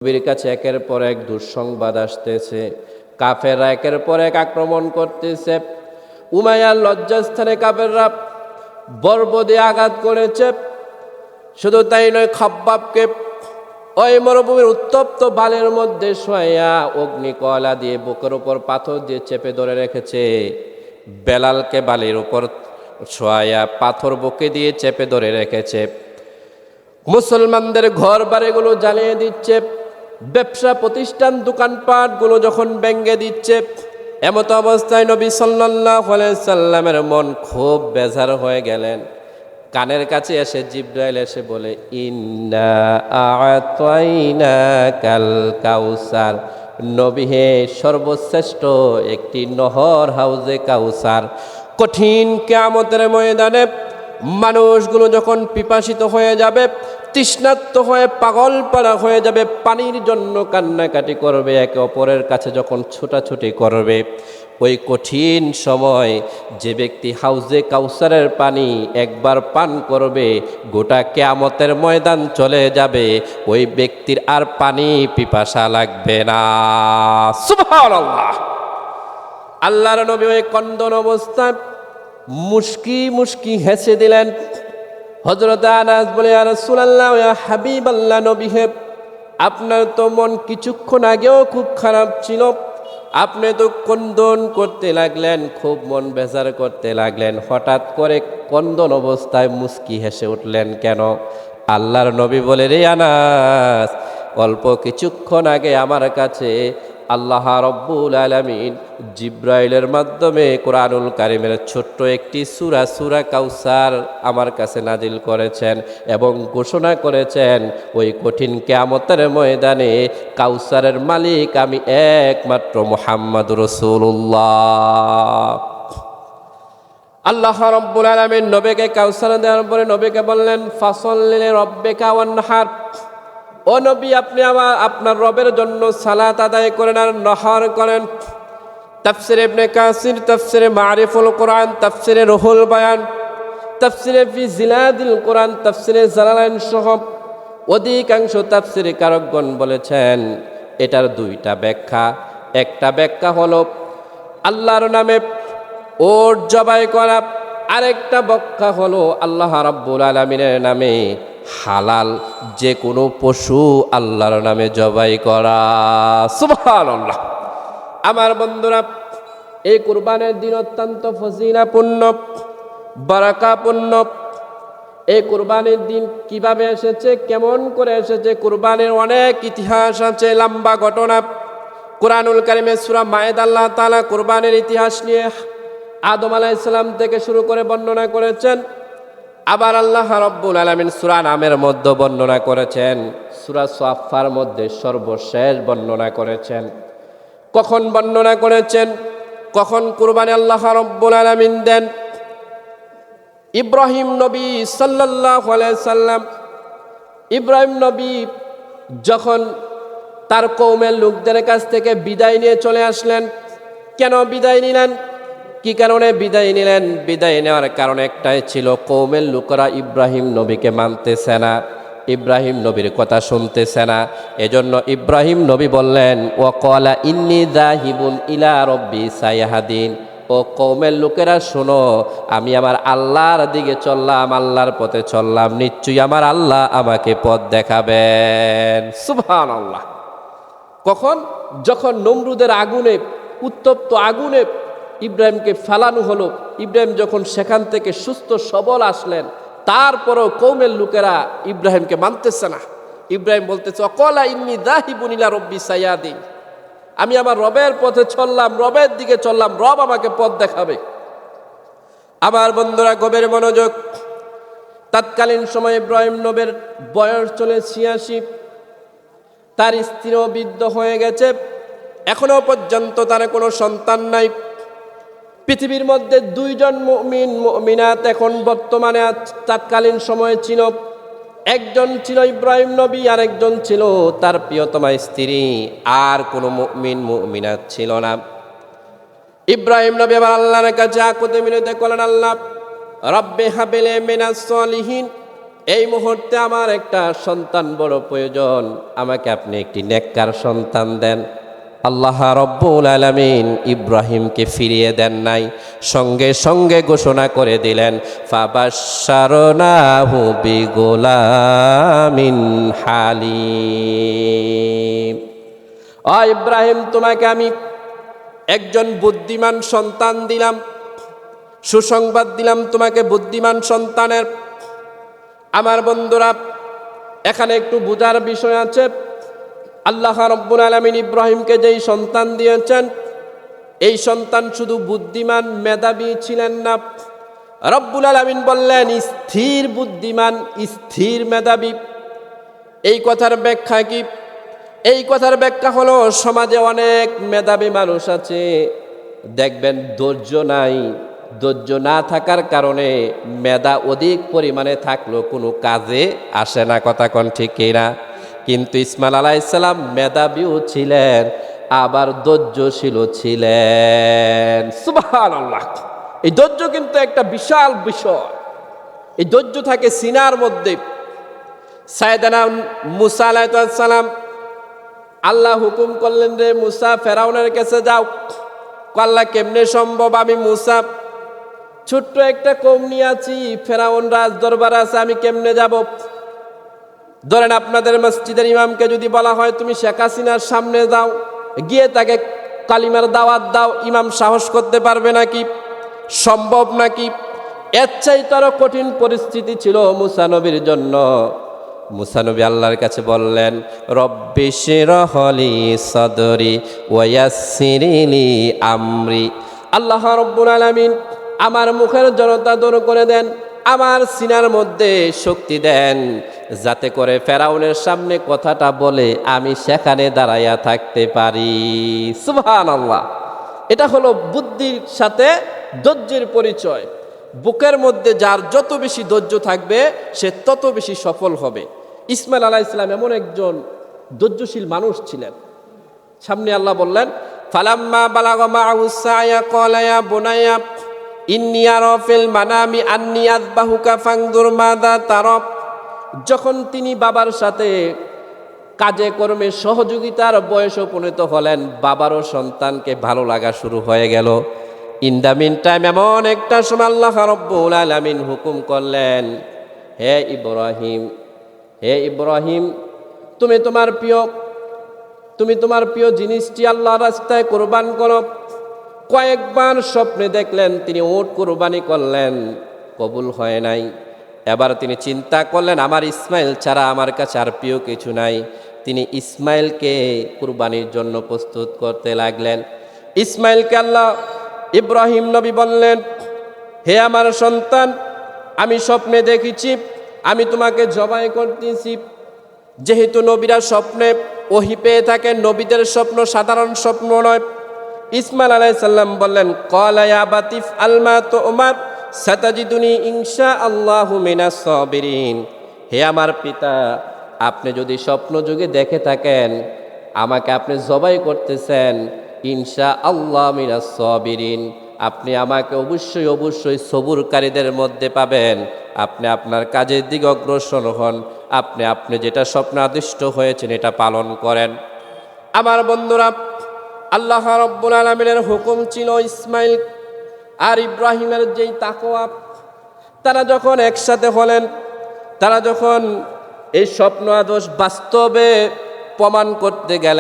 নবীর কাছে একের পর এক দুঃসংবাদ আসতেছে, কাফেররা একের পর এক আক্রমণ করতেছে। উমাইয়ার লজ্জাস্থানে কাফেররা বর্ব দিয়ে আঘাত করেছে। শুধু তাই নয়, খাব্বাবকে ওই মরুভূমির উত্তপ্ত বালের মধ্যে শোয়া অগ্নিকয়লা দিয়ে বুকের উপর পাথর দিয়ে চেপে ধরে রেখেছে। বেলালকে বালির উপর শোয়া পাথর বুকে দিয়ে চেপে ধরে রেখেছে। মুসলমানদের ঘর বাড়িগুলো জ্বালিয়ে দিচ্ছে, ব্যবসা প্রতিষ্ঠান দোকানপাটগুলো যখন ভেঙে দিচ্ছে, এমত অবস্থায় নবী সাল্লাল্লাহু আলাইহি সাল্লামের মন খুব বেজার হয়ে গেলেন। কানের কাছে এসে জিবরাইল এসে বলে, ইন্না আ'তাইনাকাল কাউসার, নবী হে, সর্বশ্রেষ্ঠ একটি নহর হাউজে কাউসার। কঠিন কিয়ামতের ময়দানে মানুষগুলো যখন পিপাসিত হয়ে যাবে, তৃষ্ণার্ত হয়ে পাগল পাড়া হয়ে যাবে, পানির জন্য কান্নাকাটি করবে, একে অপরের কাছে যখন ছোটাছুটি করবে, ওই কঠিন সময় যে ব্যক্তি হাউজে কাউসারের পানি একবার পান করবে, গোটা কিয়ামতের ময়দান চলে যাবে, ওই ব্যক্তির আর পানি পিপাসা লাগবে না। সুবহানাল্লাহ। আল্লাহর নবী ওই কন্দন অবস্থায় মুস্কি মুস্কি হেসে দিলেন। হযরত আনাস বলে, ইয়া রাসূলুল্লাহ, ইয়া হাবিবাল্লাহ, নবী হে, আপনার তো মন কিছুক্ষণ আগেও খুব খারাপ ছিল, আপনি তো কন্দন করতে লাগলেন, খুব মন বেজার করতে লাগলেন, হঠাৎ করে কন্দন অবস্থায় মুস্কি হেসে উঠলেন কেন? আল্লাহর নবী বলে, রে আনাস, অল্প কিছুক্ষণ আগে আমার কাছে আল্লাহ রব্বুল আলামিন জিব্রাইলের মাধ্যমে কোরআনুল কারীমের ছোট্ট একটি সূরা কাউসার আমার কাছে নাজিল করেছেন এবং ঘোষণা করেছেন, ওই কঠিন কিয়ামতের ময়দানে কাউসারের মালিক আমি একমাত্র মুহাম্মদুর রাসূলুল্লাহ। আল্লাহ রব্বুল আলামিন নবীকে কাউসার দেওয়ার পরে নবীকে বললেন, ফাসল্লি লিরাব্বিকা ওয়ানহার, ও নবী, আপনি আপনার রবের জন্য সালাত আদায় করেন আর নহর করেন। তাফসিরে ইবনে কাসির, তাফসিরে মারিফুল কোরআন, তাফসিরে রুহুল বায়ান, তাফসিরে ফি জিলাদিল কোরআন, তাফসিরে জালালাইন সহ অধিকাংশ তাফসিরে কারকগণ বলেছেন এটার দুইটা ব্যাখ্যা। একটা ব্যাখ্যা হলো আল্লাহর নামে ওট জবাই করা, আরেকটা ব্যাখ্যা হলো আল্লাহ রাব্বুল আলামিনের নামে হালাল যে কোনো পশু আল্লাহর নামে জবাই করা। সুবহানাল্লাহ। আমার বন্ধুরা, এই কুরবানের দিন অত্যন্ত ফজিলাপূর্ণ, বারাকাপূর্ণ। এই কুরবানির দিন কিভাবে এসেছে, কেমন করে এসেছে, কুরবানির অনেক ইতিহাস আছে, লম্বা ঘটনা। কুরআনুল কারীমে সূরা মায়েদা আল্লাহ তাআলা কুরবানির ইতিহাস নিয়ে আদম আলাইহিস সালাম থেকে শুরু করে বর্ণনা করেছেন। আবার আল্লাহ রাব্বুল আলামিন সূরা নামের মধ্যে বর্ণনা করেছেন, সূরা সাফফার মধ্যে সর্বশেষ বর্ণনা করেছেন। কখন বর্ণনা করেছেন, কখন কুরবানি আল্লাহ রাব্বুল আলামিন দেন? ইব্রাহিম নবী সাল্লাল্লাহু আলাইহি সাল্লাম, ইব্রাহিম নবী যখন তার কওমের লোকদের কাছ থেকে বিদায় নিয়ে চলে আসলেন। কেন বিদায় নিলেন, কি কারণে বিদায় নিলেন? বিদায় নেওয়ার কারণ একটাই ছিল, কওমের লোকেরা ইব্রাহিম নবীকে মানতেছে না, ইব্রাহিম নবীর কথা শুনতেছে না। এজন্য ইব্রাহিম নবী বললেন, ওয়াকালা ইন্নী যাহিবুন ইলা রাব্বি সায়াহদিন, ও কওমের লোকেরা শোনো, আমি আমার আল্লাহর দিকে চললাম, আল্লাহর পথে চললাম, নিশ্চয়ই আমার আল্লাহ আমাকে পথ দেখাবেন। সুবহানাল্লাহ। কখন? যখন নমরুদের আগুনে, উত্তপ্ত আগুনে ইব্রাহিমকে ফেলানো হলো, ইব্রাহিম যখন সেখান থেকে সুস্থ সবল আসলেন, তারপরও কওমের লোকেরা ইব্রাহিমকে মানতেছে না। ইব্রাহিম বলতেছে, ওয়াকালা ইন্নী যাহিবুন ইলা রাব্বি সায়াহদিন, আমি আমার রবের পথে চললাম, রবের দিকে চললাম, রব আমাকে পথ দেখাবে। আমার বন্ধুরা, গভীর মনোযোগ। তৎকালীন সময় ইব্রাহিম নবীর বয়স চলে ৮৬, তার স্ত্রীও বৃদ্ধ হয়ে গেছে, এখনো পর্যন্ত তার কোনো সন্তান নাই। পৃথিবীর মধ্যে দুইজন মুমিন মুমিনাত এখন বর্তমানে তৎকালীন সময়ে ছিল। একজন ছিল ইব্রাহিম নবী, আর একজন ছিল তার প্রিয়তমা স্ত্রী, আর কোনো মুমিন মুমিনাত ছিল না। ইব্রাহিম নবী আবার আল্লাহর কাছে আকুতি মিনতি করলেন, আল্লাহ, রব্বে হাবিলি মিনাস সলিহিন, এই মুহূর্তে আমার একটা সন্তান বড় প্রয়োজন, আমাকে আপনি একটি নেককার সন্তান দেন। আল্লাহ রব্বুল আলামিন ইব্রাহিমকে ফিরিয়ে দেন নাই, সঙ্গে সঙ্গে ঘোষণা করে দিলেন ফাবাশশারনাহু বিগুলামিন হালিম। ও ইব্রাহিম, তোমাকে আমি একজন বুদ্ধিমান সন্তান দিলাম, সুসংবাদ দিলাম তোমাকে বুদ্ধিমান সন্তানের। আমার বন্ধুরা, এখানে একটু বোঝার বিষয় আছে। আল্লাহ রব্বুল আলামিন ইব্রাহিমকে যেই সন্তান দিয়েছেন, এই সন্তান শুধু বুদ্ধিমান মেধাবী ছিলেন না, রব্বুল আলামিন বললেন স্থির বুদ্ধিমান, স্থির মেধাবী। এই কথার ব্যাখ্যা কি? এই কথার ব্যাখ্যা হলো, সমাজে অনেক মেধাবী মানুষ আছে, দেখবেন ধৈর্য নাই। ধৈর্য না থাকার কারণে মেধা অধিক পরিমাণে থাকলেও কোনো কাজে আসে না, কথা কোন ঠিক কিনা? কিন্তু ইসমাইল আলাইহিস সালাম মেধাবীও ছিলেন, আবার ধৈর্যশীল ছিলেন। সুবহানাল্লাহ! এই ধৈর্য কিন্তু একটা বিশাল বিষয়। এই ধৈর্য থাকে সিনার মধ্যে। সাইয়েদনা মুসা আলাইহিস সালাম, আল্লাহ হুকুম করলেন, রে মুসা ফেরাউনের কাছে যাও। আল্লাহ, কেমনে সম্ভব? আমি মুসা ছোট্ট একটা কওম নিয়ে আছি, ফেরাউন রাজ দরবার আছে, আমি কেমনে যাব? ধরেন আপনাদের মসজিদের ইমামকে যদি বলা হয় তুমি শেখ হাসিনার সামনে যাও, গিয়ে তাকে কালিমার দাওয়াত দাও, ইমাম সাহস করতে পারবে নাকি? সম্ভব নাকি? এর চাইতে আরো কঠিন পরিস্থিতি ছিল মুসা নবীর জন্য। মুসা নবী আল্লাহর কাছে বললেন, রব্বি শিরহ লি সাদরি ওয়া ইয়াসসির লি আমরি। আল্লাহ রব্বুল আলামিন আমার মুখের জড়তা দূর করে দেন, আমার সিনার মধ্যে শক্তি দেন, যাতে করে ফেরাউনের সামনে কথাটা বলে আমি সেখানে দাঁড়াইয়া থাকতে পারি। সুবহানাল্লাহ! এটা হলো বুদ্ধির সাথে ধৈর্যের পরিচয়। বুকের মধ্যে যার যত বেশি ধৈর্য থাকবে, সে তত বেশি সফল হবে। ইসমাইল আলাইহিস সালাম এমন একজন ধৈর্যশীল মানুষ ছিলেন। সামনে আল্লাহ বললেন, ফালাম্মা বালাগা মা'হুস সা'য়া ক্বালা ইয়া বুনাইয়া ইন্নী আরা ফিল মানামি আন্নী আযবাহুকা ফানজুর মাযা তারা। যখন তিনি বাবার সাথে কাজে কর্মে সহযোগিতার বয়সে উপনীত হলেন, বাবারও সন্তানকে ভালো লাগা শুরু হয়ে গেল। ইন দ্য মিন টাইম এমন একটা সময় আল্লাহ রাব্বুল আলামিন হুকুম করলেন, হে ইব্রাহিম, হে ইব্রাহিম, তুমি তোমার প্রিয় জিনিসটি আল্লাহর রাস্তায় কোরবান করো। কয়েকবার স্বপ্নে দেখলেন তিনি উট কোরবানি করলেন, কবুল হয় নাই। এবার তিনি চিন্তা করলেন, আমার ইসমাইল ছাড়া আমার কাছে আর প্রিয় কিছু নাই। তিনি ইসমাইলকে কুরবানির জন্য প্রস্তুত করতে লাগলেন। ইসমাইলকে আল্লাহ ইব্রাহিম নবী বললেন, হে আমার সন্তান, আমি স্বপ্নে দেখেছি আমি তোমাকে জবাই করতেছি। যেহেতু নবীরা স্বপ্নে ওহী পেয়ে থাকেন, নবীদের স্বপ্ন সাধারণ স্বপ্ন নয়। ইসমাইল আলাইহিস সালাম বললেন, ক্বালা ইয়া বাতিফ আলমা তুমার সাতাজিদুনি ইনশাআল্লাহু মিনাস সাবিরিন। হে আমার পিতা, আপনি যদি স্বপ্ন যুগে দেখে থাকেন আমাকে আপনি জবাই করতেছেন, ইনশাআল্লাহ মিনাস সাবিরিন, আপনি আমাকে অবশ্যই অবশ্যই সবুরকারীদের মধ্যে পাবেন। আপনি আপনার কাজের দিকে অগ্রসর হন, আপনি যেটা স্বপ্ন আদিষ্ট হয়েছেন এটা পালন করেন। আমার বন্ধুরা, আল্লাহ রাব্বুল আলামিনের হুকুম ছিল ইসমাইল আর ইব্রাহিমের যেই তাকওয়া, তারা যখন একসাথে হলেন, তারা যখন এই স্বপ্ন আদর্শ বাস্তবে প্রমাণ করতে গেলেন,